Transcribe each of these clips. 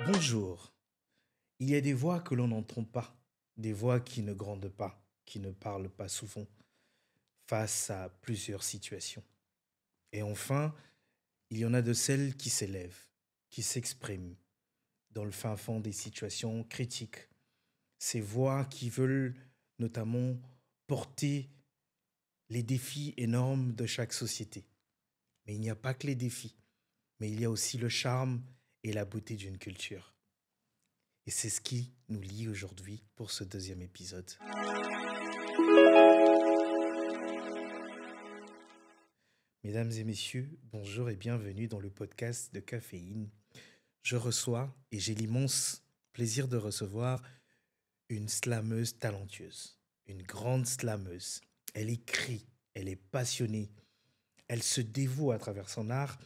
Bonjour. Il y a des voix que l'on n'entend pas, des voix qui ne grondent pas, qui ne parlent pas souvent face à plusieurs situations. Et enfin, il y en a de celles qui s'élèvent, qui s'expriment dans le fin fond des situations critiques. Ces voix qui veulent notamment porter les défis énormes de chaque société. Mais il n'y a pas que les défis, mais il y a aussi le charme et la beauté d'une culture. Et c'est ce qui nous lie aujourd'hui pour ce deuxième épisode. Mesdames et messieurs, bonjour et bienvenue dans le podcast de Caféine. Je reçois et j'ai l'immense plaisir de recevoir une slameuse talentueuse, une grande slameuse. Elle écrit, elle est passionnée, elle se dévoue à travers son art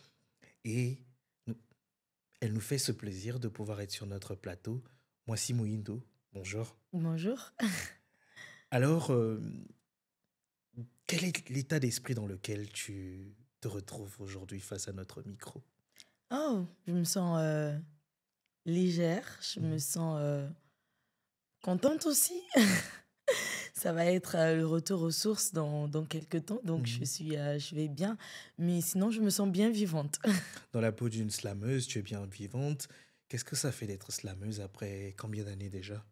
et elle nous fait ce plaisir de pouvoir être sur notre plateau. Moi, Mohindo, bonjour. Bonjour. Alors, quel est l'état d'esprit dans lequel tu te retrouves aujourd'hui face à notre micro? Oh, je me sens légère, je me sens contente aussi. Ça va être le retour aux sources dans quelques temps, donc je vais bien. Mais sinon, je me sens bien vivante. Dans la peau d'une slameuse, tu es bien vivante. Qu'est-ce que ça fait d'être slameuse après combien d'années déjà?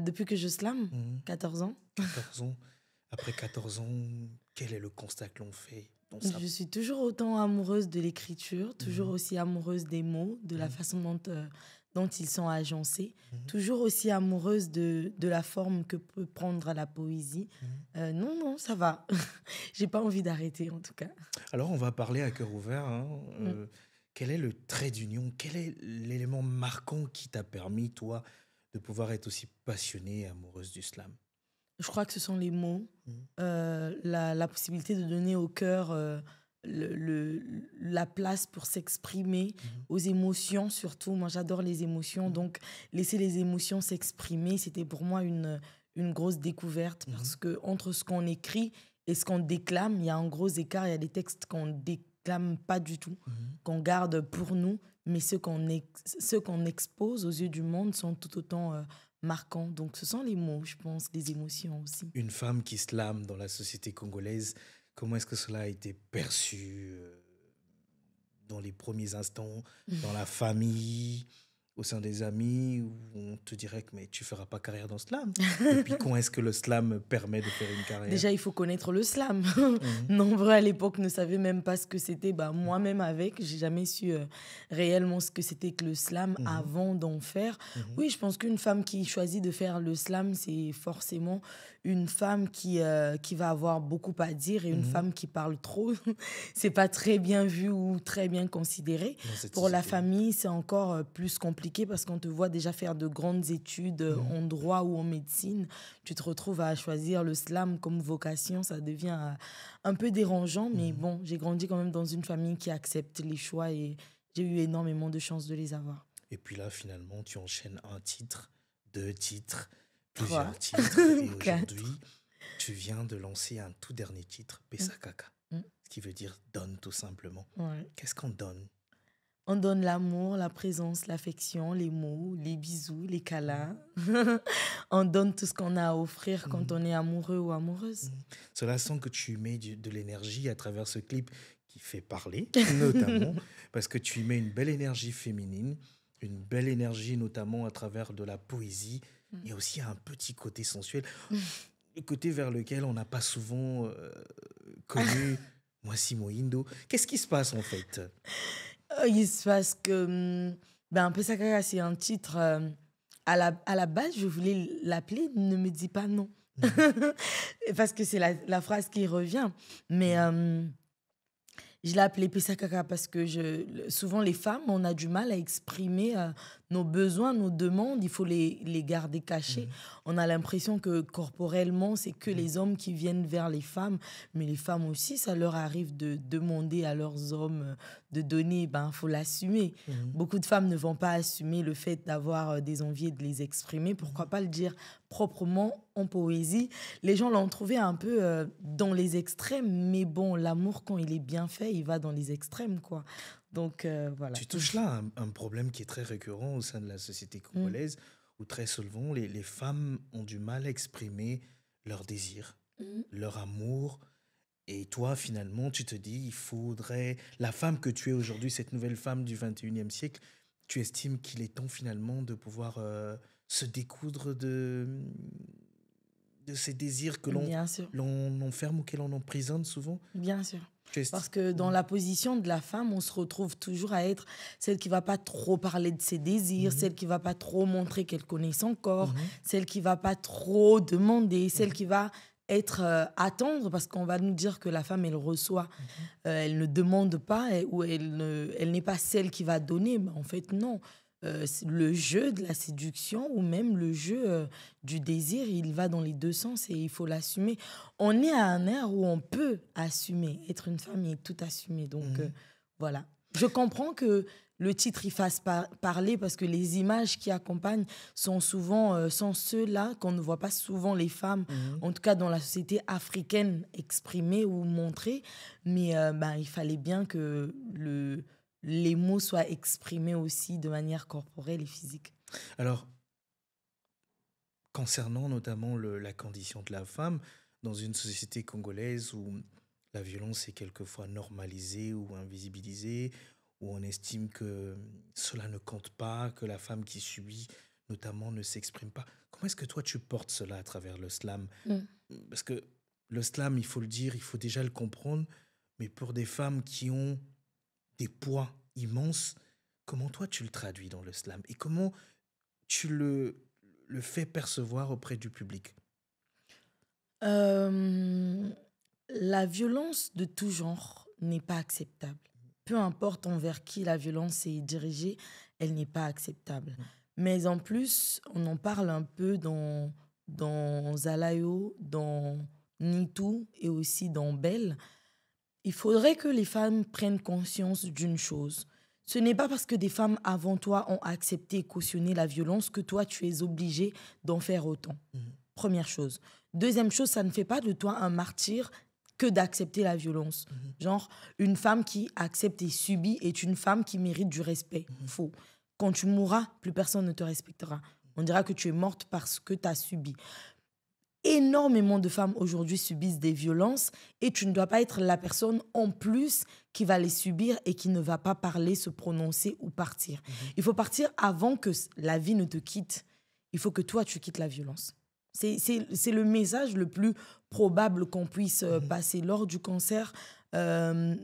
Depuis que je slame, Mhm. 14 ans, 14 ans. Après 14 ans, quel est le constat que l'on fait dans ça? je suis toujours autant amoureuse de l'écriture, toujours aussi amoureuse des mots, de la façon dont ils sont agencés, toujours aussi amoureuse de la forme que peut prendre la poésie. Non, ça va. J'ai pas envie d'arrêter, en tout cas. Alors, on va parler à cœur ouvert. Quel est le trait d'union? Quel est l'élément marquant qui t'a permis, toi, de pouvoir être aussi passionnée et amoureuse du slam? Je crois que ce sont les mots, la possibilité de donner au cœur la place pour s'exprimer, aux émotions surtout. Moi, j'adore les émotions, donc laisser les émotions s'exprimer, c'était pour moi une grosse découverte parce que entre ce qu'on écrit et ce qu'on déclame, il y a un gros écart. Il y a des textes qu'on déclame pas du tout, qu'on garde pour nous, mais ceux qu'on expose aux yeux du monde sont tout autant marquants. Donc, ce sont les mots, je pense, les émotions aussi. Une femme qui slame dans la société congolaise, comment est-ce que cela a été perçu dans les premiers instants, dans la famille, au sein des amis, où on te dirait que mais tu feras pas carrière dans le slam? Et puis, comment est-ce que le slam permet de faire une carrière? Déjà, il faut connaître le slam. Nombreux à l'époque ne savaient même pas ce que c'était. Moi-même j'ai jamais su réellement ce que c'était que le slam avant d'en faire. Oui, je pense qu'une femme qui choisit de faire le slam, c'est forcément une femme qui va avoir beaucoup à dire et une femme qui parle trop. C'est pas très bien vu ou très bien considéré. Pour la famille, c'est encore plus compliqué parce qu'on te voit déjà faire de grandes études en droit ou en médecine. Tu te retrouves à choisir le slam comme vocation, ça devient un peu dérangeant, mais bon, j'ai grandi quand même dans une famille qui accepte les choix et j'ai eu énormément de chance de les avoir. Et puis là, finalement, tu enchaînes un titre, 2 titres, 3, plusieurs titres. Et 4. aujourd'hui, tu viens de lancer un tout dernier titre, Pesakaka, ce qui veut dire donne tout simplement. Ouais. Qu'est-ce qu'on donne? On donne l'amour, la présence, l'affection, les mots, les bisous, les câlins. On donne tout ce qu'on a à offrir quand on est amoureux ou amoureuse. Cela sent que tu mets de l'énergie à travers ce clip qui fait parler, notamment, parce que tu y mets une belle énergie féminine, une belle énergie notamment à travers de la poésie. Il y a aussi un petit côté sensuel, le côté vers lequel on n'a pas souvent connu moi, Mohindo. Qu'est-ce qui se passe en fait? Il se passe que Pesakaka, c'est un titre. À la base, je voulais l'appeler Ne me dis pas non. Parce que c'est la phrase qui revient. Mais je l'ai appelé Pesakaka parce que souvent, les femmes, on a du mal à exprimer nos besoins, nos demandes, il faut les garder cachés. On a l'impression que corporellement, c'est que les hommes qui viennent vers les femmes, mais les femmes aussi, ça leur arrive de demander à leurs hommes de donner, ben, faut l'assumer. Beaucoup de femmes ne vont pas assumer le fait d'avoir des envies et de les exprimer. Pourquoi pas le dire proprement en poésie? Les gens l'ont trouvé un peu dans les extrêmes, mais bon, l'amour, quand il est bien fait, il va dans les extrêmes, quoi. Donc, voilà. Tu touches là un problème qui est très récurrent au sein de la société congolaise, où très souvent les femmes ont du mal à exprimer leur désir, leur amour. Et toi, finalement, tu te dis, il faudrait... La femme que tu es aujourd'hui, cette nouvelle femme du 21e siècle, tu estimes qu'il est temps finalement de pouvoir se découdre de ces désirs que Bien sûr. l'on enferme ou que l'on emprisonne souvent? Bien sûr. Tu estimes... Parce que dans la position de la femme, on se retrouve toujours à être celle qui va pas trop parler de ses désirs, celle qui va pas trop montrer qu'elle connaît son corps, celle qui va pas trop demander, celle qui va être attendre, parce qu'on va nous dire que la femme, elle reçoit, elle ne demande pas, ou elle n'est pas celle qui va donner. Ben, en fait, non. Le jeu de la séduction ou même le jeu du désir, il va dans les deux sens et il faut l'assumer. On est à un ère où on peut assumer. Être une femme et tout assumer. Donc, voilà. Je comprends que le titre, il fasse parler parce que les images qui accompagnent sont souvent sont ceux-là qu'on ne voit pas souvent les femmes, en tout cas dans la société africaine, exprimer ou montrer. Mais ben, il fallait bien que les mots soient exprimés aussi de manière corporelle et physique. Alors, concernant notamment la condition de la femme, dans une société congolaise où la violence est quelquefois normalisée ou invisibilisée, où on estime que cela ne compte pas, que la femme qui subit notamment ne s'exprime pas. Comment est-ce que toi tu portes cela à travers le slam? Parce que le slam, il faut le dire, il faut déjà le comprendre, mais pour des femmes qui ont des poids immenses, comment toi tu le traduis dans le slam et comment tu le fais percevoir auprès du public? La violence de tout genre n'est pas acceptable. Peu importe envers qui la violence est dirigée, elle n'est pas acceptable. Mais en plus, on en parle un peu dans Zalayo, dans Nitou et aussi dans Belle. Il faudrait que les femmes prennent conscience d'une chose. Ce n'est pas parce que des femmes avant toi ont accepté et cautionné la violence que toi, tu es obligé d'en faire autant. Première chose. Deuxième chose, ça ne fait pas de toi un martyr que d'accepter la violence. Genre, une femme qui accepte et subit est une femme qui mérite du respect. Faux. Quand tu mourras, plus personne ne te respectera. On dira que tu es morte parce que tu as subi. Énormément de femmes aujourd'hui subissent des violences et tu ne dois pas être la personne en plus qui va les subir et qui ne va pas parler, se prononcer ou partir. Il faut partir avant que la vie ne te quitte. Il faut que toi, tu quittes la violence. C'est le message le plus probable qu'on puisse passer lors du concert de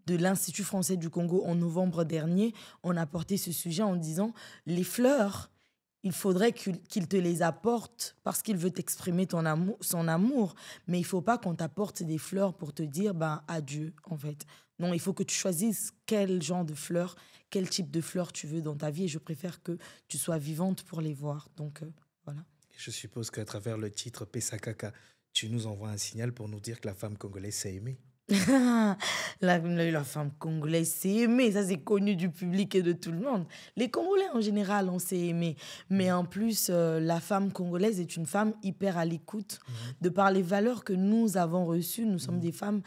l'Institut français du Congo en novembre dernier. On a porté ce sujet en disant les fleurs, il faudrait qu'il te les apporte parce qu'il veut t'exprimer son amour. Mais il ne faut pas qu'on t'apporte des fleurs pour te dire ben, adieu, en fait. Non, il faut que tu choisisses quel genre de fleurs, quel type de fleurs tu veux dans ta vie. Et je préfère que tu sois vivante pour les voir. Donc, voilà. Je suppose qu'à travers le titre Pesakaka, tu nous envoies un signal pour nous dire que la femme congolaise s'est aimée. La femme congolaise s'est aimée, ça c'est connu du public et de tout le monde. Les Congolais en général, on s'est aimé. Mais en plus, la femme congolaise est une femme hyper à l'écoute. De par les valeurs que nous avons reçues, nous sommes des femmes...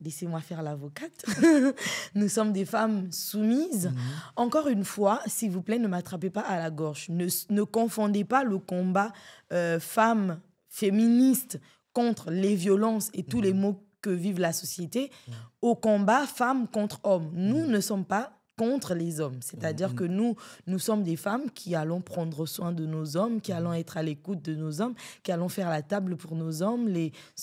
Laissez-moi faire l'avocate. Nous sommes des femmes soumises. Encore une fois, s'il vous plaît, ne m'attrapez pas à la gorge. Ne confondez pas le combat femme féministe contre les violences et tous les maux que vive la société au combat femme contre homme. Nous ne sommes pas contre les hommes. C'est-à-dire que nous sommes des femmes qui allons prendre soin de nos hommes, qui allons être à l'écoute de nos hommes, qui allons faire la table pour nos hommes,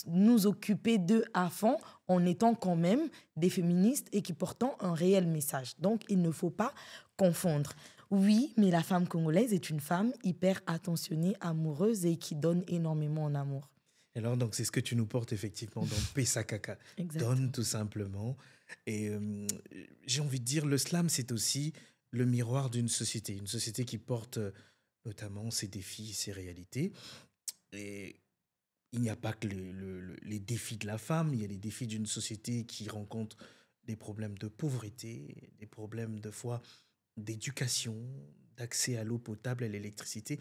nous occuper d'eux à fond en étant quand même des féministes et qui portant un réel message. Donc, il ne faut pas confondre. Oui, mais la femme congolaise est une femme hyper attentionnée, amoureuse et qui donne énormément en amour. Alors, donc, c'est ce que tu nous portes effectivement dans Pesakaka. Donne tout simplement. Et j'ai envie de dire, le slam, c'est aussi le miroir d'une société. Une société qui porte notamment ses défis, ses réalités. Et il n'y a pas que les défis de la femme, il y a les défis d'une société qui rencontre des problèmes de pauvreté, des problèmes de foi d'éducation, d'accès à l'eau potable, à l'électricité.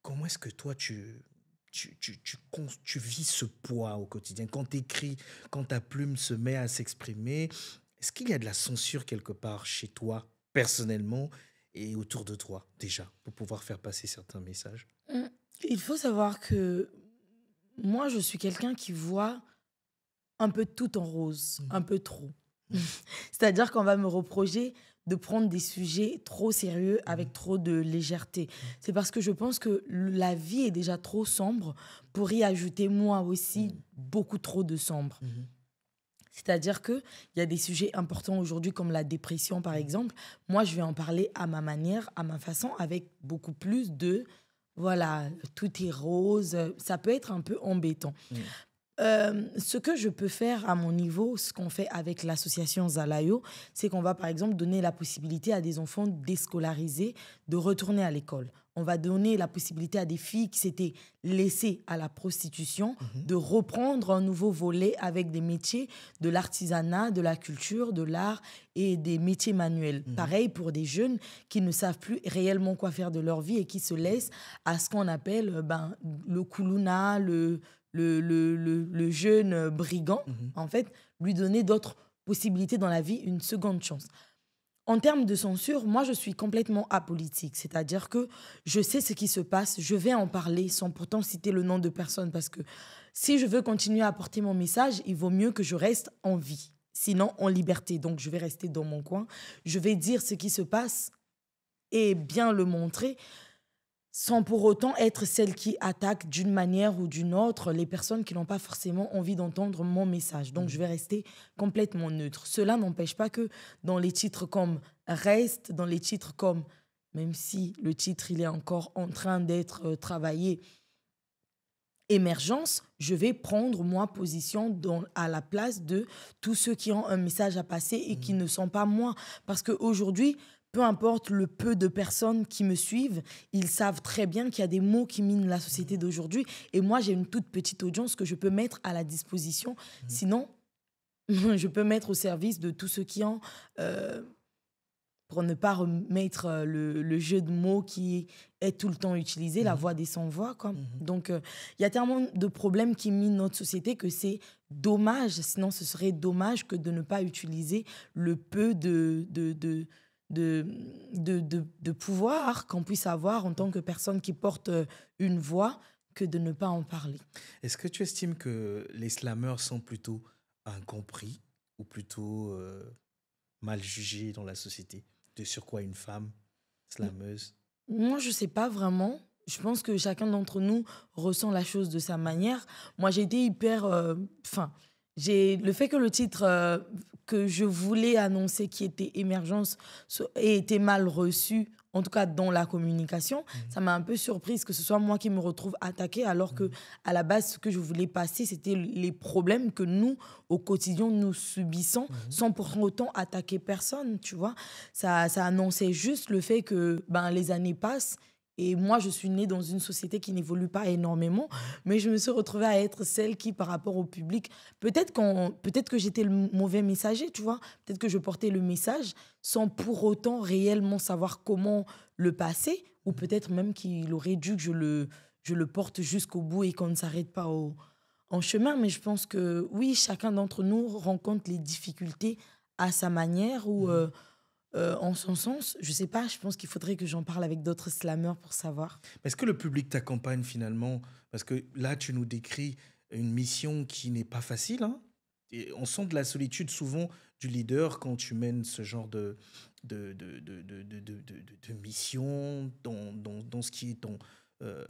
Comment est-ce que toi, tu vis ce poids au quotidien? Quand tu écris, quand ta plume se met à s'exprimer, est-ce qu'il y a de la censure quelque part chez toi, personnellement, et autour de toi, déjà, pour pouvoir faire passer certains messages? Mm. Il faut savoir que moi, je suis quelqu'un qui voit un peu tout en rose, un Mhm, peu trop. mhm, C'est-à-dire qu'on va me reprocher de prendre des sujets trop sérieux mhm, avec trop de légèreté. C'est parce que je pense que la vie est déjà trop sombre pour y ajouter moi aussi mhm, beaucoup trop de sombre. mhm, C'est-à-dire qu'il y a des sujets importants aujourd'hui comme la dépression par mhm, exemple. Moi, je vais en parler à ma manière, à ma façon, avec beaucoup plus de, voilà, tout est rose. Ça peut être un peu embêtant. mhm, Ce que je peux faire à mon niveau, ce qu'on fait avec l'association Zalayo, c'est qu'on va par exemple donner la possibilité à des enfants déscolarisés de retourner à l'école. On va donner la possibilité à des filles qui s'étaient laissées à la prostitution mhm, de reprendre un nouveau volet avec des métiers de l'artisanat, de la culture, de l'art et des métiers manuels. mhm, Pareil pour des jeunes qui ne savent plus réellement quoi faire de leur vie et qui se laissent à ce qu'on appelle le kuluna, le jeune brigand, mhm, en fait, lui donner d'autres possibilités dans la vie, une seconde chance. En termes de censure, moi, je suis complètement apolitique. C'est-à-dire que je sais ce qui se passe, je vais en parler sans pourtant citer le nom de personne parce que si je veux continuer à porter mon message, il vaut mieux que je reste en vie, sinon en liberté. Donc, je vais rester dans mon coin, je vais dire ce qui se passe et bien le montrer sans pour autant être celle qui attaque d'une manière ou d'une autre les personnes qui n'ont pas forcément envie d'entendre mon message. Donc, je mhm, vais rester complètement neutre. Cela n'empêche pas que dans les titres comme Reste, dans les titres comme, même si le titre il est encore en train d'être travaillé, Émergence, je vais prendre moi position à la place de tous ceux qui ont un message à passer et qui mhm, ne sont pas moi. Parce qu'aujourd'hui, peu importe le peu de personnes qui me suivent, ils savent très bien qu'il y a des mots qui minent la société d'aujourd'hui. Et moi, j'ai une toute petite audience que je peux mettre à la disposition. mhm, Sinon, je peux mettre au service de tous ceux qui ont pour ne pas remettre le jeu de mots qui est tout le temps utilisé, la mhm, voix des sans-voix, quoi. mhm. Donc, il y a tellement de problèmes qui minent notre société que c'est dommage, sinon ce serait dommage que de ne pas utiliser le peu de, de pouvoir qu'on puisse avoir en tant que personne qui porte une voix que de ne pas en parler. Est-ce que tu estimes que les slameurs sont plutôt incompris ou plutôt mal jugés dans la société? De sur quoi une femme slameuse? Moi, je sais pas vraiment. Je pense que chacun d'entre nous ressent la chose de sa manière. Moi, j'ai été hyper. Enfin, j'ai le fait que le titre que je voulais annoncer, qui était Émergence, ait été mal reçu, en tout cas dans la communication, Mhm, ça m'a un peu surprise que ce soit moi qui me retrouve attaquée, alors que mhm, à la base, ce que je voulais passer, c'était les problèmes que nous, au quotidien, nous subissons, mhm, sans pour autant attaquer personne, tu vois. Ça annonçait juste le fait que ben, les années passent et moi, je suis née dans une société qui n'évolue pas énormément, mhm, mais je me suis retrouvée à être celle qui, par rapport au public, peut-être que j'étais le mauvais messager, tu vois, peut-être que je portais le message sans pour autant réellement savoir comment le passer, ou mhm. peut-être même qu'il aurait dû que je le porte jusqu'au bout et qu'on ne s'arrête pas en chemin. Mais je pense que oui, chacun d'entre nous rencontre les difficultés à sa manière ou Mhm. en son sens. Je sais pas, je pense qu'il faudrait que j'en parle avec d'autres slameurs pour savoir. Est-ce que le public t'accompagne finalement? Parce que là, tu nous décris une mission qui n'est pas facile, hein. Et on sent de la solitude souvent du leader quand tu mènes ce genre de mission dans ce qui est euh,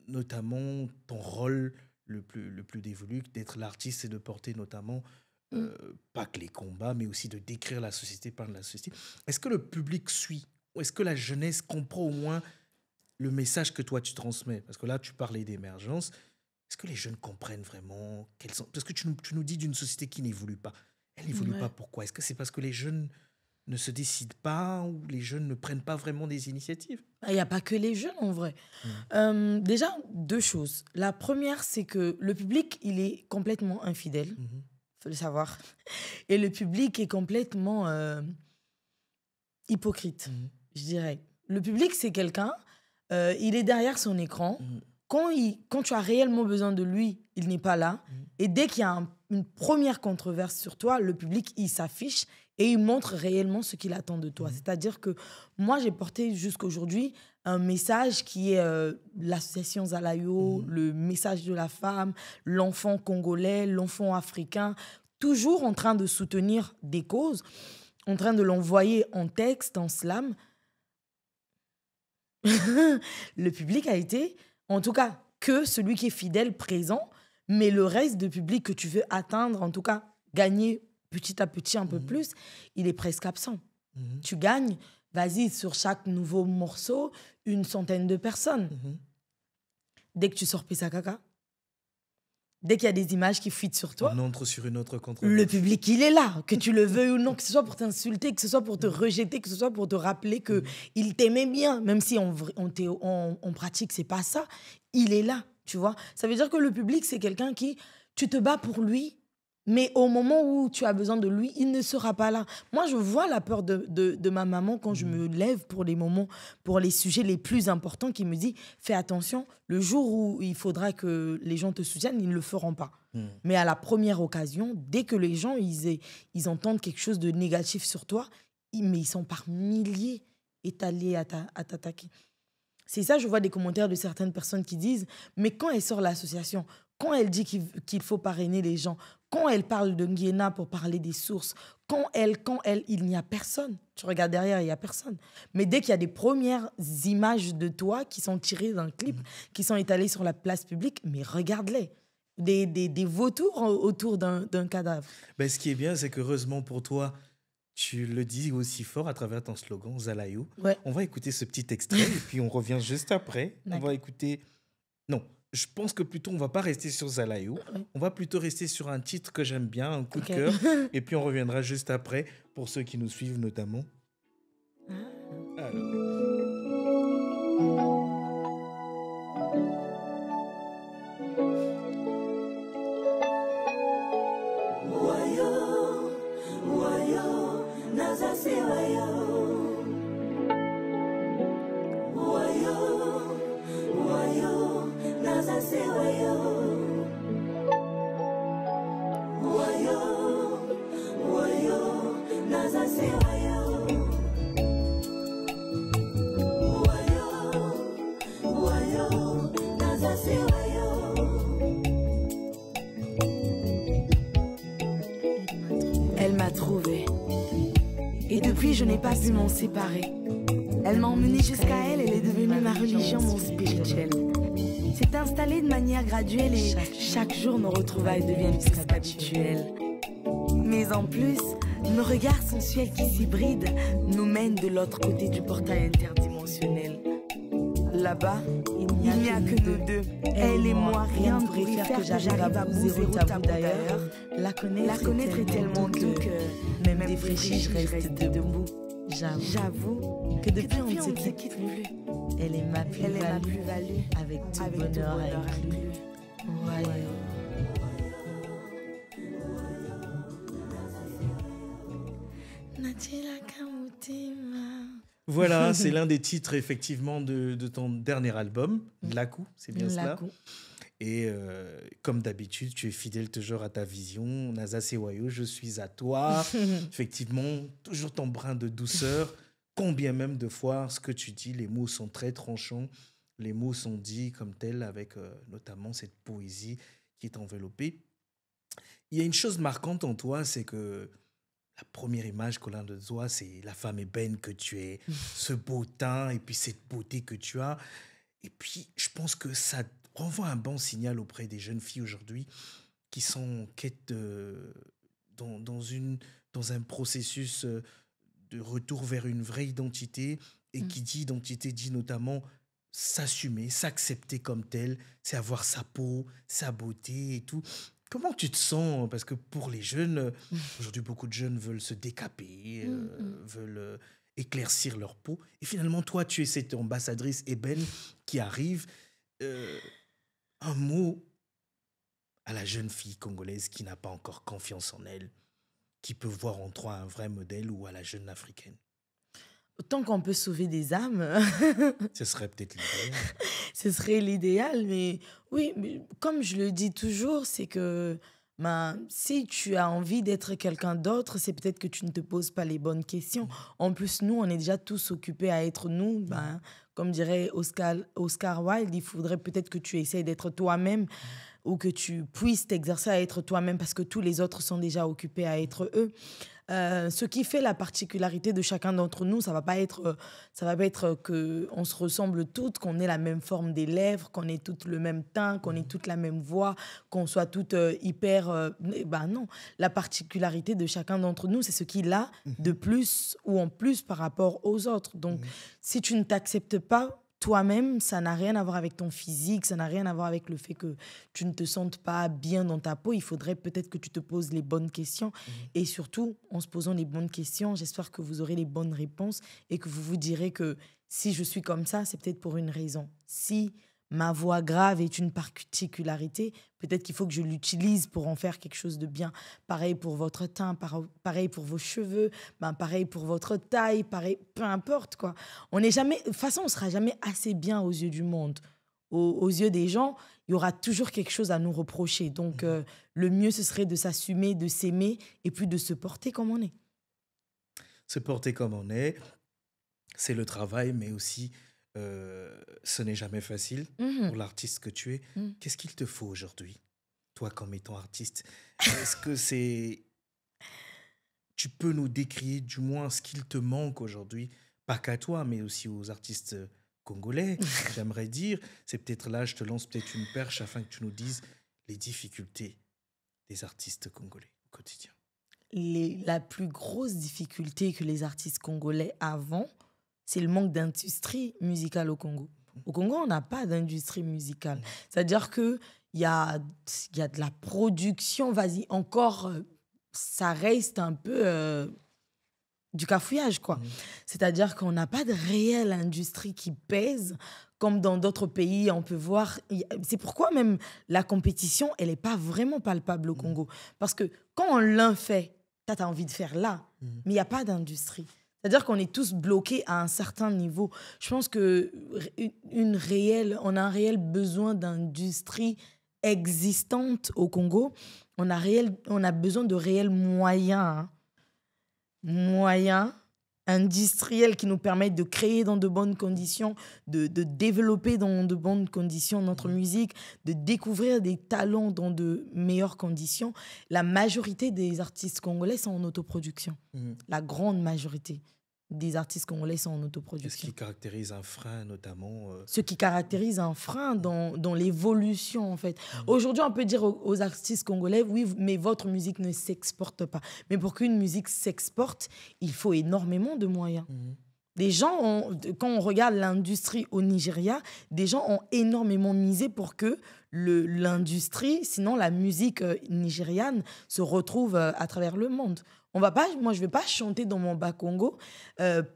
notamment ton rôle le plus dévolu, d'être l'artiste et de porter notamment Mm. pas que les combats, mais aussi de décrire la société par la société. Est-ce que le public suit? Ou est-ce que la jeunesse comprend au moins le message que toi tu transmets? Parce que là, tu parlais d'émergence. Est-ce que les jeunes comprennent vraiment quels sont... Parce que tu nous dis d'une société qui n'évolue pas. elle n'évolue Ouais. pas. Pourquoi? Est-ce que c'est parce que les jeunes ne se décident pas ou les jeunes ne prennent pas vraiment des initiatives? Il n'y a pas que les jeunes en vrai. Déjà, deux choses. La première, c'est que le public, il est complètement infidèle, Mhm. faut le savoir. Et le public est complètement hypocrite, Mhm. je dirais. Le public, c'est quelqu'un, il est derrière son écran. Mhm. Quand tu as réellement besoin de lui, il n'est pas là. Mhm. Et dès qu'il y a une première controverse sur toi, le public, il s'affiche et il montre réellement ce qu'il attend de toi. C'est-à-dire que moi, j'ai porté jusqu'aujourd'hui un message qui est l'association Zalayo, le message de la femme, l'enfant congolais, l'enfant africain, toujours en train de soutenir des causes, en train de l'envoyer en texte, en slam. Le public a été, en tout cas, que celui qui est fidèle, présent, mais le reste de public que tu veux atteindre, en tout cas, gagner petit à petit un peu plus, il est presque absent. Tu gagnes, vas-y, sur chaque nouveau morceau, 100 de personnes. Dès que tu sors Pesa Kaka, dès qu'il y a des images qui fuitent sur toi, On entre sur une autre controverse. le public, il est là, que tu le veuilles ou non, que ce soit pour t'insulter, que ce soit pour te rejeter, que ce soit pour te rappeler qu'il t'aimait bien, même si en pratique, c'est pas ça, il est là, tu vois. Ça veut dire que le public, c'est quelqu'un qui, tu te bats pour lui, mais au moment où tu as besoin de lui, il ne sera pas là. Moi, je vois la peur de ma maman quand je me lève pour les moments, pour les sujets les plus importants, qui me dit, fais attention, le jour où il faudra que les gens te soutiennent, ils ne le feront pas. Mais à la première occasion, dès que les gens ils entendent quelque chose de négatif sur toi, mais ils sont par milliers étalés à t'attaquer. C'est ça, je vois des commentaires de certaines personnes qui disent, mais quand elle sort l'association, quand elle dit qu'il faut parrainer les gens, quand elle parle de Nguyen pour parler des sources, quand elle, il n'y a personne. Tu regardes derrière, il n'y a personne. Mais dès qu'il y a des premières images de toi qui sont tirées d'un clip, qui sont étalées sur la place publique, mais regarde-les. Des vautours autour d'un cadavre. Ben, ce qui est bien, c'est qu'heureusement pour toi, tu le dis aussi fort à travers ton slogan, Zalayo. Ouais. On va écouter ce petit extrait et puis on revient juste après. On va écouter... Non, je pense que plutôt on va pas rester sur Zalayo. On va plutôt rester sur un titre que j'aime bien, un coup de cœur. Et puis on reviendra juste après pour ceux qui nous suivent notamment. Alors... Elle m'a trouvé. Et depuis, je n'ai pas pu m'en séparer. Elle m'a emmenée jusqu'à elle, elle est devenue ma religion, mon spirituel. C'est installé de manière graduelle et chaque jour nos retrouvailles deviennent plus habituelles. Mais en plus, nos regards sensuels qui s'hybrident nous mènent de l'autre côté du portail interdimensionnel. Là-bas, il n'y a que nous deux. Elle et moi, rien ne pourrait faire que j'arrive à zéro tabou d'ailleurs. La connaître est tellement doux que même défraîchie, je reste debout. J'avoue que depuis on ne se quitte plus. Elle est ma plus-value avec tout bonheur inclus. Ouais. Voilà, c'est l'un des titres effectivement de ton dernier album, Lakou, c'est bien cela. Et comme d'habitude, tu es fidèle toujours à ta vision. Naza Sewayo, je suis à toi. Effectivement, toujours ton brin de douceur. Combien même de fois, ce que tu dis, les mots sont très tranchants. Les mots sont dits comme tels, avec notamment cette poésie qui est enveloppée. Il y a une chose marquante en toi, c'est que la première image qu'on a de toi, c'est la femme ébène que tu es, ce beau teint et puis cette beauté que tu as. Et puis, je pense que ça renvoie un bon signal auprès des jeunes filles aujourd'hui qui sont en quête dans un processus de retour vers une vraie identité. Et qui dit identité dit notamment s'assumer, s'accepter comme tel, c'est avoir sa peau, sa beauté et tout. Comment tu te sens? Parce que pour les jeunes, aujourd'hui, beaucoup de jeunes veulent se décaper, veulent éclaircir leur peau. Et finalement, toi, tu es cette ambassadrice ébène qui arrive. Euh, un mot à la jeune fille congolaise qui n'a pas encore confiance en elle, qui peut voir en toi un vrai modèle, ou à la jeune africaine. Tant qu'on peut sauver des âmes, Ce serait peut-être l'idéal. ce serait l'idéal. Mais oui, mais comme je le dis toujours, c'est que ben, si tu as envie d'être quelqu'un d'autre, c'est peut-être que tu ne te poses pas les bonnes questions. En plus, nous, on est déjà tous occupés à être nous. Ben, comme dirait Oscar Wilde, il faudrait peut-être que tu essayes d'être toi-même ou que tu puisses t'exercer à être toi-même parce que tous les autres sont déjà occupés à être eux. Ce qui fait la particularité de chacun d'entre nous, ça va pas être que on se ressemble toutes, qu'on ait la même forme des lèvres, qu'on ait toutes le même teint, qu'on ait toutes la même voix, qu'on soit toutes hyper. Ben non, la particularité de chacun d'entre nous, c'est ce qu'il a de plus ou en plus par rapport aux autres. Donc, si tu ne t'acceptes pas toi-même, ça n'a rien à voir avec ton physique, ça n'a rien à voir avec le fait que tu ne te sentes pas bien dans ta peau. Il faudrait peut-être que tu te poses les bonnes questions. Et surtout, en se posant les bonnes questions, j'espère que vous aurez les bonnes réponses et que vous vous direz que si je suis comme ça, c'est peut-être pour une raison. Si ma voix grave est une particularité, peut-être qu'il faut que je l'utilise pour en faire quelque chose de bien. Pareil pour votre teint, pareil pour vos cheveux, ben pareil pour votre taille, pareil, peu importe quoi. On n'est jamais, de toute façon, on sera jamais assez bien aux yeux du monde. Aux yeux des gens, il y aura toujours quelque chose à nous reprocher. Donc, le mieux, ce serait de s'assumer, de s'aimer et puis de se porter comme on est. Se porter comme on est, c'est le travail, mais aussi, ce n'est jamais facile pour Mhm. l'artiste que tu es. Mhm. Qu'est-ce qu'il te faut aujourd'hui, toi, comme étant artiste? Est-ce que c'est... Tu peux nous décrire du moins ce qu'il te manque aujourd'hui, pas qu'à toi, mais aussi aux artistes congolais, j'aimerais dire. C'est peut-être là, je te lance peut-être une perche afin que tu nous dises les difficultés des artistes congolais au quotidien. La plus grosse difficulté que les artistes congolais avons, c'est le manque d'industrie musicale au Congo. Au Congo, on n'a pas d'industrie musicale. C'est-à-dire qu'il y a de la production, vas-y, encore, ça reste un peu du cafouillage, quoi. C'est-à-dire qu'on n'a pas de réelle industrie qui pèse, comme dans d'autres pays, on peut voir. C'est pourquoi même la compétition, elle n'est pas vraiment palpable au Congo. Parce que quand l'un fait, tu as envie de faire là, mais il n'y a pas d'industrie. C'est-à-dire qu'on est tous bloqués à un certain niveau. Je pense que on a un réel besoin d'industrie existante au Congo. On a besoin de réels moyens, hein, moyens industriels qui nous permettent de créer dans de bonnes conditions, de développer dans de bonnes conditions notre musique, de découvrir des talents dans de meilleures conditions. La majorité des artistes congolais sont en autoproduction. La grande majorité des artistes congolais sont en Qu'est-ce autoproduction. qui caractérise un frein, notamment Ce qui caractérise un frein dans l'évolution, en fait. Aujourd'hui, on peut dire aux artistes congolais, oui, mais votre musique ne s'exporte pas. Mais pour qu'une musique s'exporte, il faut énormément de moyens. Les gens quand on regarde l'industrie au Nigeria, des gens ont énormément misé pour que l'industrie, sinon la musique nigériane, se retrouve à travers le monde. Moi, je ne vais pas chanter dans mon bas Congo,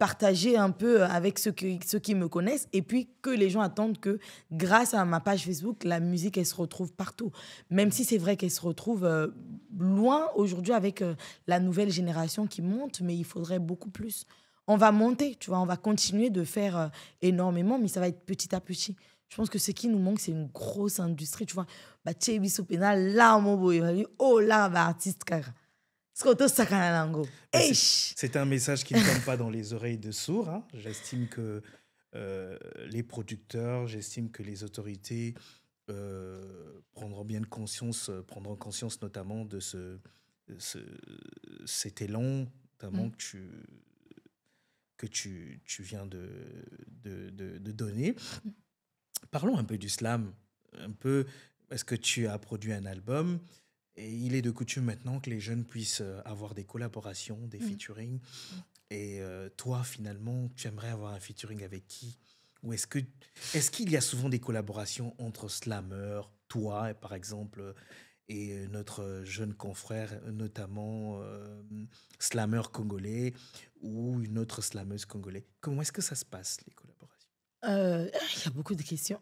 partager un peu avec ceux qui me connaissent, et puis que les gens attendent que, grâce à ma page Facebook, la musique, elle se retrouve partout. Même si c'est vrai qu'elle se retrouve loin aujourd'hui avec la nouvelle génération qui monte, mais il faudrait beaucoup plus. On va monter, tu vois, on va continuer de faire énormément, mais ça va être petit à petit. Je pense que ce qui nous manque, c'est une grosse industrie, tu vois. Bah, Tchebi Sopena, là, mon boy, oh là, bah, artiste, kaka. Skoto Sakana Nango. Mais Eish! c'est un message qui ne tombe pas dans les oreilles de sourds, hein. J'estime que les producteurs, j'estime que les autorités prendront bien conscience, prendront conscience notamment de cet élan, notamment que tu viens de donner. Parlons un peu du slam. Un peu, est-ce que tu as produit un album? Et il est de coutume maintenant que les jeunes puissent avoir des collaborations, des featuring. Et toi, finalement, tu aimerais avoir un featuring avec qui? Ou est-ce qu'il y a souvent des collaborations entre slameurs, toi, par exemple, et notre jeune confrère, notamment slammer congolais ou une autre slameuse congolaise. Comment est-ce que ça se passe, les collaborations? Il y a beaucoup de questions.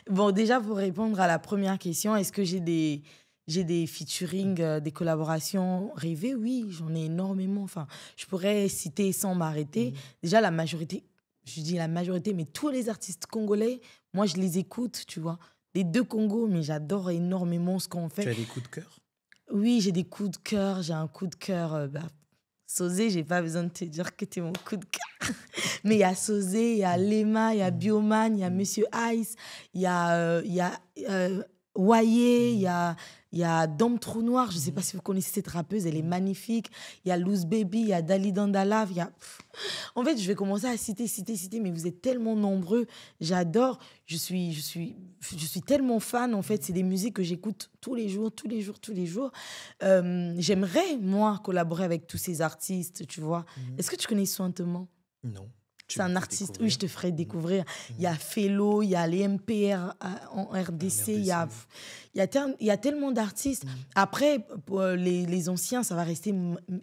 Bon, déjà, pour répondre à la première question, est-ce que j'ai des featuring, des collaborations rêvées? Oui, j'en ai énormément. Enfin, je pourrais citer sans m'arrêter. Déjà, la majorité, je dis la majorité, mais tous les artistes congolais, moi, je les écoute, tu vois. Les deux Congos, mais j'adore énormément ce qu'on Tu fait. as des coups de cœur? Oui, j'ai des coups de cœur. J'ai un coup de cœur. Sosé, j'ai pas besoin de te dire que t'es mon coup de cœur. Mais il y a Sosé, il y a Lema, il y a Bioman, il y a Monsieur Ice, il y a Waye, il y a Dom Trou Noir. Je sais pas si vous connaissez cette rappeuse, elle est magnifique. Il y a Loose Baby, il y a Dali Dandalav, il y a... En fait, je vais commencer à citer, mais vous êtes tellement nombreux. J'adore. Je suis tellement fan, en fait. C'est des musiques que j'écoute tous les jours. J'aimerais, moi, collaborer avec tous ces artistes, tu vois. Est-ce que tu connais Sointement? Non. C'est un artiste, oui, je te ferai découvrir. Il y a Fellow, il y a les MPR en RDC, il y a tellement d'artistes. Après, pour les anciens, ça va rester...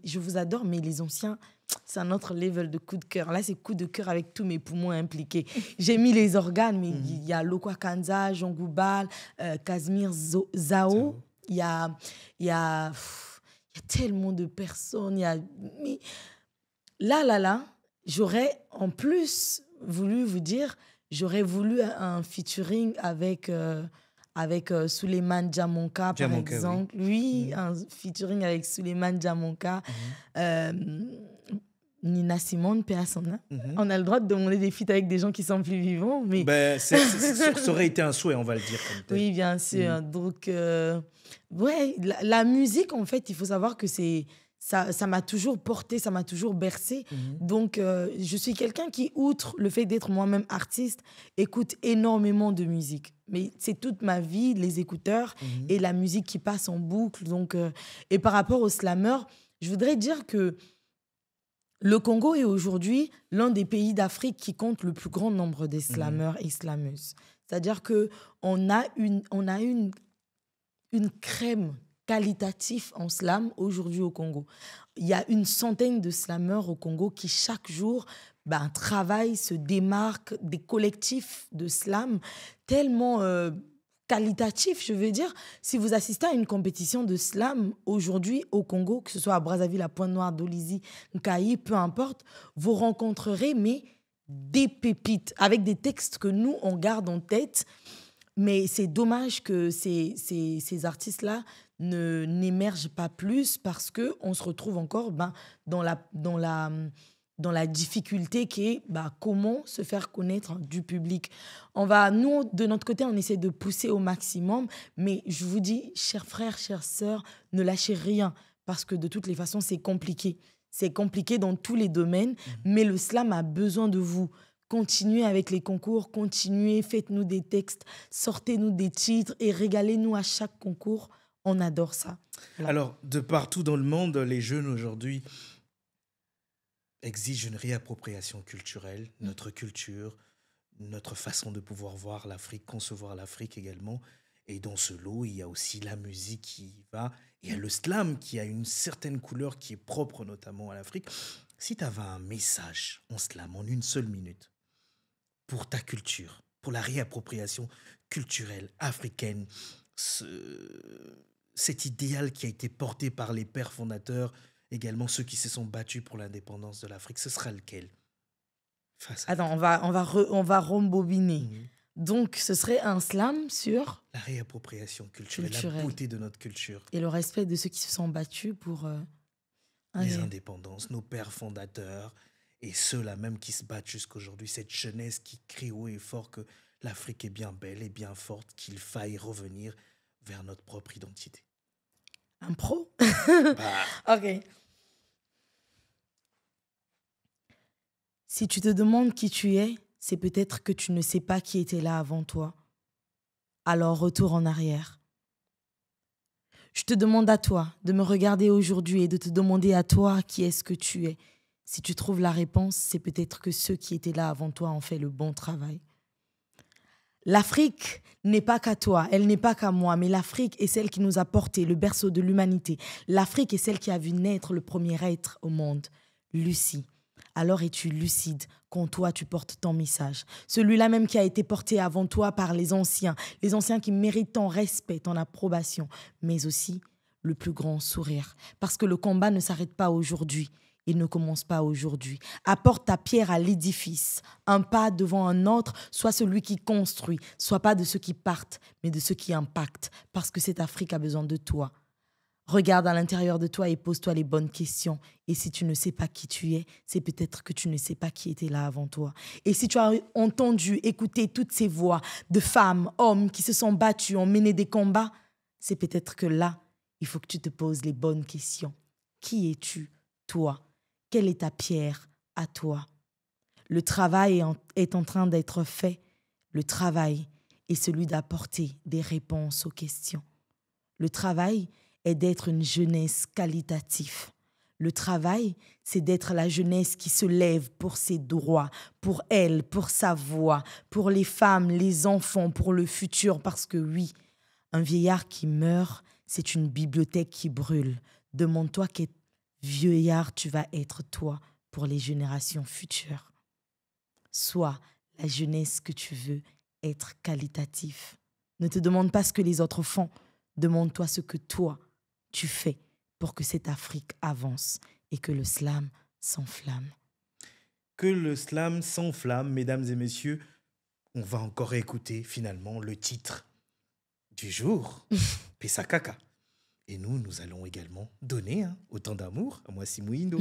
Je vous adore, mais les anciens, c'est un autre level de coup de cœur. Là, c'est coup de cœur avec tous mes poumons impliqués. J'ai mis les organes, mais il y a Lokwa Kanza, Jean Goubal, Casimir Zao. Il y a tellement de personnes. Mais là, j'aurais en plus voulu vous dire, j'aurais voulu un featuring avec Souleymane Diamonka, par exemple. Oui, un featuring avec Souleymane Diamonka. Nina Simone, paix à son âme. On a le droit de demander des feats avec des gens qui sont plus vivants. Mais... ça aurait été un souhait, on va le dire comme tel. Oui, bien sûr. Donc, ouais, la musique, en fait, il faut savoir que ça m'a toujours porté, ça m'a toujours bercé. Donc, je suis quelqu'un qui, outre le fait d'être moi-même artiste, écoute énormément de musique. Mais c'est toute ma vie, les écouteurs et la musique qui passe en boucle. Donc, et par rapport aux slammers, je voudrais dire que le Congo est aujourd'hui l'un des pays d'Afrique qui compte le plus grand nombre de slammers et slameuses. C'est-à-dire qu'on a une crème qualitatif en slam aujourd'hui au Congo. Il y a une centaine de slammeurs au Congo qui, chaque jour, travaillent, se démarquent, des collectifs de slam tellement qualitatifs, je veux dire. Si vous assistez à une compétition de slam aujourd'hui au Congo, que ce soit à Brazzaville, à Pointe-Noire, Dolisie, Nkayi, peu importe, vous rencontrerez des pépites avec des textes que nous, on garde en tête. Mais c'est dommage que ces artistes-là n'émergent pas plus parce qu'on se retrouve encore dans la difficulté qui est comment se faire connaître du public. Nous, de notre côté, on essaie de pousser au maximum, mais je vous dis, chers frères, chères sœurs, ne lâchez rien parce que de toutes les façons, c'est compliqué. C'est compliqué dans tous les domaines, mais le slam a besoin de vous. Continuez avec les concours, continuez, faites-nous des textes, sortez-nous des titres et régalez-nous à chaque concours. On adore ça. Voilà. Alors, de partout dans le monde, les jeunes aujourd'hui exigent une réappropriation culturelle, notre culture, notre façon de pouvoir voir l'Afrique, concevoir l'Afrique également. Et dans ce lot, il y a aussi la musique qui va. Il y a le slam qui a une certaine couleur qui est propre notamment à l'Afrique. Si tu avais un message en slam, en une seule minute, pour ta culture, pour la réappropriation culturelle africaine, cet idéal qui a été porté par les pères fondateurs, également ceux qui se sont battus pour l'indépendance de l'Afrique, ce sera lequel? Attends, on va rembobiner. Donc, ce serait un slam sur... La réappropriation culturelle, la beauté de notre culture. Et le respect de ceux qui se sont battus pour... les indépendances, nos pères fondateurs, et ceux-là même qui se battent jusqu'aujourd'hui, cette jeunesse qui crie haut et fort que l'Afrique est bien belle et bien forte, qu'il faille revenir vers notre propre identité. Un pro? Ok. Si tu te demandes qui tu es, c'est peut-être que tu ne sais pas qui était là avant toi. Alors retour en arrière. Je te demande à toi de me regarder aujourd'hui et de te demander à toi qui est-ce que tu es. Si tu trouves la réponse, c'est peut-être que ceux qui étaient là avant toi ont fait le bon travail. L'Afrique n'est pas qu'à toi, elle n'est pas qu'à moi, mais l'Afrique est celle qui nous a porté le berceau de l'humanité. L'Afrique est celle qui a vu naître le premier être au monde. Lucie, alors es-tu lucide quand toi tu portes ton message? Celui-là même qui a été porté avant toi par les anciens qui méritent ton respect, ton approbation, mais aussi le plus grand sourire. Parce que le combat ne s'arrête pas aujourd'hui. Il ne commence pas aujourd'hui. Apporte ta pierre à l'édifice. Un pas devant un autre, sois celui qui construit. Sois pas de ceux qui partent, mais de ceux qui impactent. Parce que cette Afrique a besoin de toi. Regarde à l'intérieur de toi et pose-toi les bonnes questions. Et si tu ne sais pas qui tu es, c'est peut-être que tu ne sais pas qui était là avant toi. Et si tu as entendu, écouté toutes ces voix de femmes, hommes qui se sont battus, ont mené des combats, c'est peut-être que là, il faut que tu te poses les bonnes questions. Qui es-tu, toi? Quelle est ta pierre à toi? Le travail est en train d'être fait. Le travail est celui d'apporter des réponses aux questions. Le travail est d'être une jeunesse qualitative. Le travail, c'est d'être la jeunesse qui se lève pour ses droits, pour elle, pour sa voix, pour les femmes, les enfants, pour le futur. Parce que oui, un vieillard qui meurt, c'est une bibliothèque qui brûle. Demande-toi quel vieillard tu vas être toi pour les générations futures. Sois la jeunesse que tu veux être qualitatif. Ne te demande pas ce que les autres font. Demande-toi ce que toi, tu fais pour que cette Afrique avance et que le slam s'enflamme. Que le slam s'enflamme, mesdames et messieurs. On va encore écouter finalement le titre du jour, Pesa Kaka. Et nous allons également donner autant d'amour à Mwasi Muindo.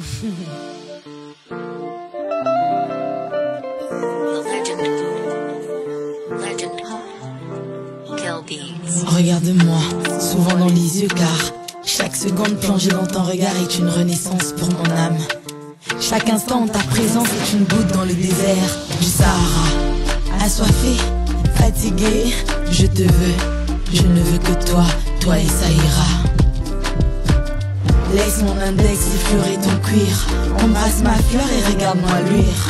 Regarde-moi, souvent dans les yeux, car chaque seconde plongée dans ton regard est une renaissance pour mon âme. Chaque instant, ta présence est une goutte dans le désert du Sahara. Assoiffé, fatigué, je te veux, je ne veux que toi, toi et ça ira. Laisse mon index effleurer ton cuir, embrasse ma fleur et regarde-moi luire.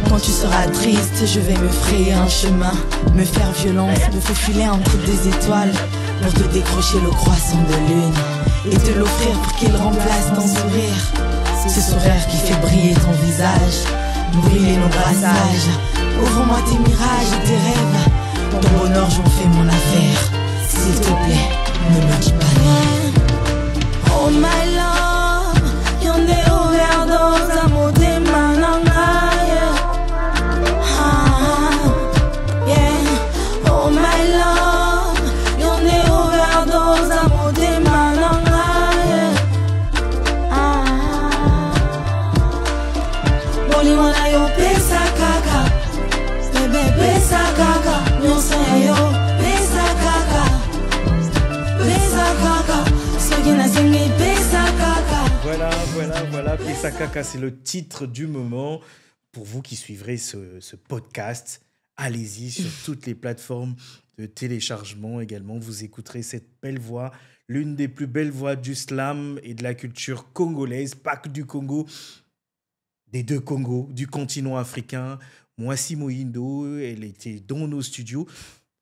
Quand tu seras triste, je vais me frayer un chemin, me faire violence, me faufiler entre des étoiles pour te décrocher le croissant de lune et te l'offrir pour qu'il remplace ton sourire. Ce sourire qui fait briller ton visage, brûler nos brassages. Ouvre-moi tes mirages et tes rêves, ton bonheur j'en fais mon affaire. S'il te plaît, ne me dis pas non. Oh my love, y'en est overdose, amour des manangailles. Yeah. Oh my love, y'en est overdose, amour des manangailles. Boli wana yo pesa kaka, bébé pesa kaka, nyonso ya yo pesa kaka, pesa kaka. Voilà, Pesa Kaka, c'est le titre du moment. Pour vous qui suivrez ce podcast, allez-y sur toutes les plateformes de téléchargement également. Vous écouterez cette belle voix, l'une des plus belles voix du slam et de la culture congolaise, pas que du Congo, des deux Congos, du continent africain. Mwasi Muindo, elle était dans nos studios.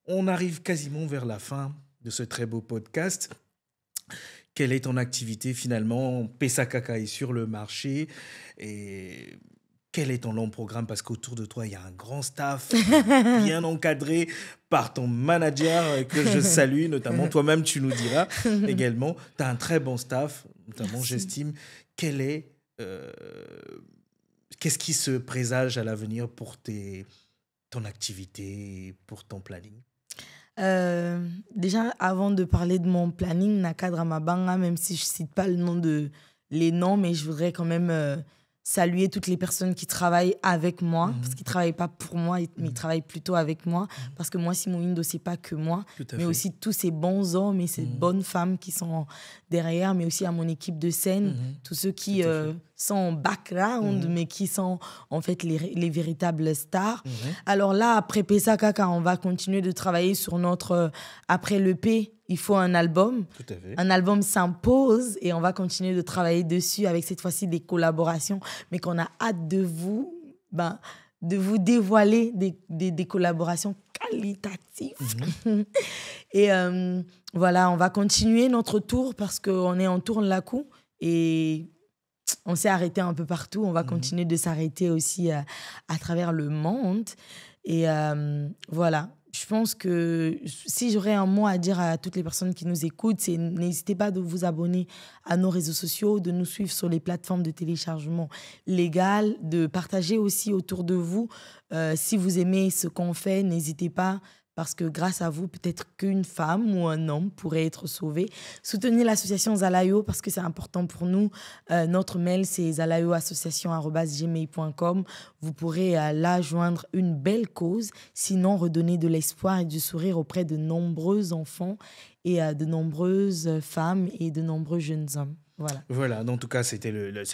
On arrive quasiment vers la fin de ce très beau podcast. Quelle est ton activité finalement? Pesa Kaka est sur le marché. Et quel est ton long programme? Parce qu'autour de toi, il y a un grand staff bien encadré par ton manager que je salue, notamment toi-même, tu nous diras également. Tu as un très bon staff, notamment, merci. J'estime. Qu'est-ce qui se présage à l'avenir pour ton activité, pour ton planning? Déjà, avant de parler de mon planning, Nakadra Mabanga, même si je ne cite pas les noms, mais je voudrais quand même saluer toutes les personnes qui travaillent avec moi, parce qu'ils ne travaillent pas pour moi, mais ils travaillent plutôt avec moi, parce que moi, Mwasi Muindo, ce n'est pas que moi, mais aussi tous ces bons hommes et ces bonnes femmes qui sont derrière, mais aussi à mon équipe de scène, tous ceux qui sont en background, mais qui sont en fait les véritables stars. Alors là, après Pesa Kaka, on va continuer de travailler sur notre... après l'EP, il faut un album. Tout à fait. Un album s'impose et on va continuer de travailler dessus avec cette fois-ci des collaborations, mais qu'on a hâte de vous dévoiler des collaborations qualitatif. Et voilà, on va continuer notre tour parce qu'on est en tourne la coup et on s'est arrêté un peu partout. On va continuer de s'arrêter aussi à travers le monde. Et voilà, je pense que si j'aurais un mot à dire à toutes les personnes qui nous écoutent, c'est n'hésitez pas de vous abonner à nos réseaux sociaux, de nous suivre sur les plateformes de téléchargement légales, de partager aussi autour de vous. Si vous aimez ce qu'on fait, n'hésitez pas. Parce que grâce à vous, peut-être qu'une femme ou un homme pourrait être sauvé. Soutenez l'association Zalayo parce que c'est important pour nous. Notre mail, c'est zalayoassociation@gmail.com. Vous pourrez là joindre une belle cause, sinon redonner de l'espoir et du sourire auprès de nombreux enfants et de nombreuses femmes et de nombreux jeunes hommes. Voilà. Voilà, en tout cas, c'est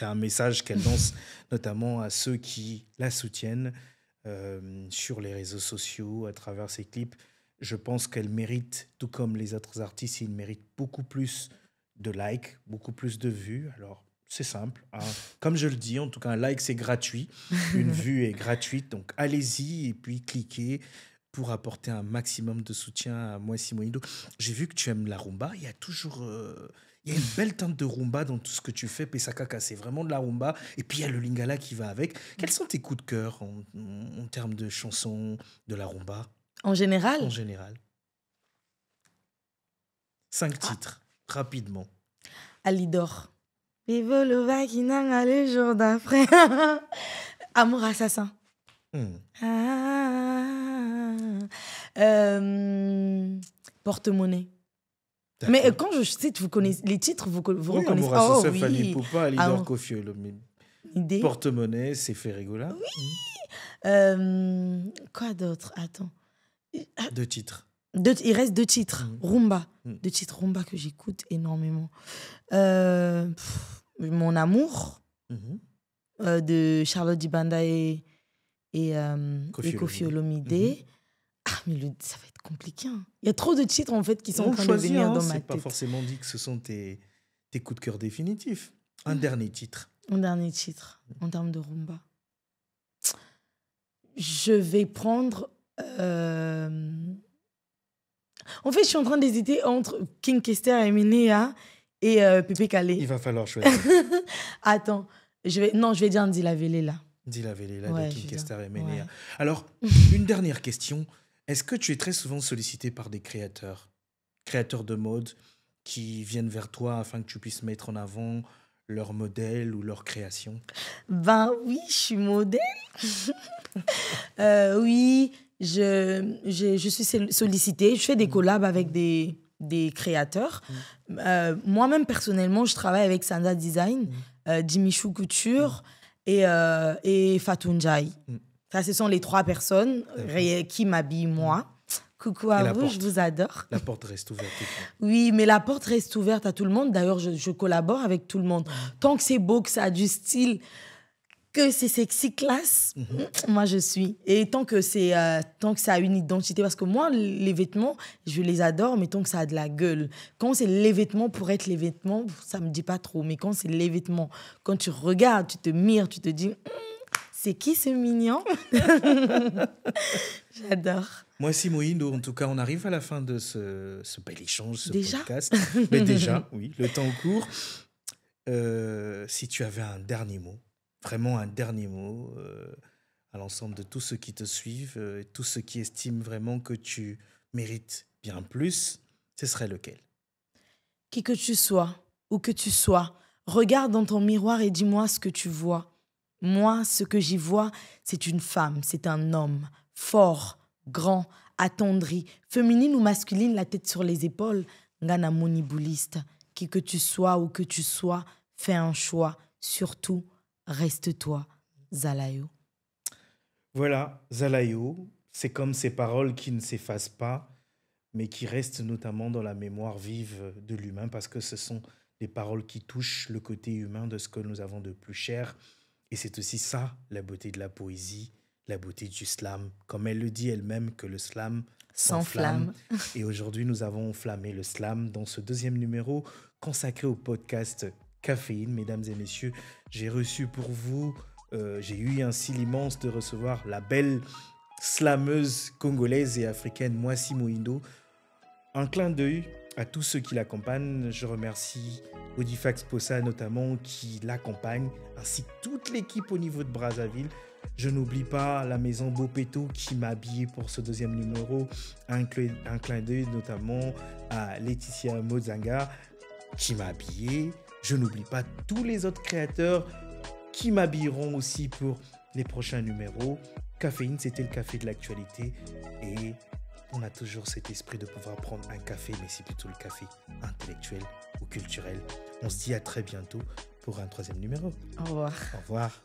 un message qu'elle lance notamment à ceux qui la soutiennent. Sur les réseaux sociaux, à travers ses clips. Je pense qu'elle mérite, tout comme les autres artistes, il mérite beaucoup plus de likes, beaucoup plus de vues. Alors, c'est simple. Hein. Comme je le dis, en tout cas, un like, c'est gratuit. Une vue est gratuite. Donc, allez-y et puis cliquez pour apporter un maximum de soutien à moi, Simoïdo. J'ai vu que tu aimes la rumba. Il y a toujours... Il y a une belle teinte de rumba dans tout ce que tu fais. Pesakaka, c'est vraiment de la rumba. Et puis, il y a le lingala qui va avec. Quels sont tes coups de cœur en termes de chansons de la rumba? En général? En général. 5 titres, rapidement. Alidor. Vive le vaginanga le jour d'après. Amour assassin. Porte-monnaie. D'accord. Mais quand je sais, vous connaissez les titres, vous reconnaissez. Amour assassin, Fali Poupa, Alidor Koffi Olomide. Porte-monnaie, c'est Ferregola. Oui. Quoi d'autre? Attends. 2 titres. Il reste 2 titres. Rumba. 2 titres rumba que j'écoute énormément. Mon amour de Charlotte Dibanda et Koffi Olomide. Ah, mais ça va être compliqué. Hein. Il y a trop de titres en fait qui sont en train de venir dans ma tête. C'est pas forcément dit que ce sont tes coups de cœur définitifs. Un dernier titre. Un dernier titre en termes de rumba. Je vais prendre... En fait, je suis en train d'hésiter entre King Kester et Minea et Pépé Calais. Il va falloir choisir. Attends, je vais dire Ndi La Vélé là. Ndi La Vélé là, de King Kester et Minea. Ouais. Alors, une dernière question. Est-ce que tu es très souvent sollicité par des créateurs de mode qui viennent vers toi afin que tu puisses mettre en avant leur modèle ou leur création? Ben oui, je suis modèle. Oui, je suis sollicitée. Je fais des collabs avec des créateurs. Moi-même, personnellement, je travaille avec Sanda Design, Jimmy Chou Couture et Fatou Ndiaye. Ça, ce sont les 3 personnes qui m'habillent moi. Coucou à vous, je vous adore. La porte reste ouverte. Oui, mais la porte reste ouverte à tout le monde. D'ailleurs, je collabore avec tout le monde. Tant que c'est beau, que ça a du style, que c'est sexy, classe, moi je suis. Et tant que ça a une identité, parce que moi, les vêtements, je les adore, mais tant que ça a de la gueule. Quand c'est les vêtements pour être les vêtements, ça me dit pas trop. Mais quand c'est les vêtements, quand tu regardes, tu te mires, tu te dis... C'est qui ce mignon? J'adore. Moi, Simoïdo, en tout cas, on arrive à la fin de ce bel échange, ce déjà podcast. Mais déjà, oui, le temps court. Si tu avais un dernier mot, vraiment un dernier mot à l'ensemble de tous ceux qui te suivent, tous ceux qui estiment vraiment que tu mérites bien plus, ce serait lequel? Qui que tu sois, où que tu sois, regarde dans ton miroir et dis-moi ce que tu vois. Moi, ce que j'y vois, c'est une femme, c'est un homme, fort, grand, attendri, féminine ou masculine, la tête sur les épaules, ngana moni bouliste. Qui que tu sois, où que tu sois, fais un choix. Surtout, reste-toi, Zalayo. Voilà, Zalayo, c'est comme ces paroles qui ne s'effacent pas, mais qui restent notamment dans la mémoire vive de l'humain, parce que ce sont des paroles qui touchent le côté humain de ce que nous avons de plus cher. Et c'est aussi ça, la beauté de la poésie, la beauté du slam. Comme elle le dit elle-même, que le slam s'enflamme. Et aujourd'hui, nous avons enflammé le slam dans ce 2e numéro consacré au podcast Caféine. Mesdames et messieurs, j'ai reçu pour vous, j'ai eu ainsi l'immense de recevoir la belle slameuse congolaise et africaine Mwasi Moindo. Un clin d'œil à tous ceux qui l'accompagnent. Je remercie Odifax Possa notamment qui l'accompagne, ainsi que toute l'équipe au niveau de Brazzaville. Je n'oublie pas la maison Bopeto qui m'a habillé pour ce deuxième numéro. Un clin d'œil notamment à Laetitia Mozanga qui m'a habillé. Je n'oublie pas tous les autres créateurs qui m'habilleront aussi pour les prochains numéros. Caféine, c'était le café de l'actualité. Et on a toujours cet esprit de pouvoir prendre un café, mais c'est plutôt le café intellectuel ou culturel. On se dit à très bientôt pour un troisième numéro. Au revoir. Au revoir.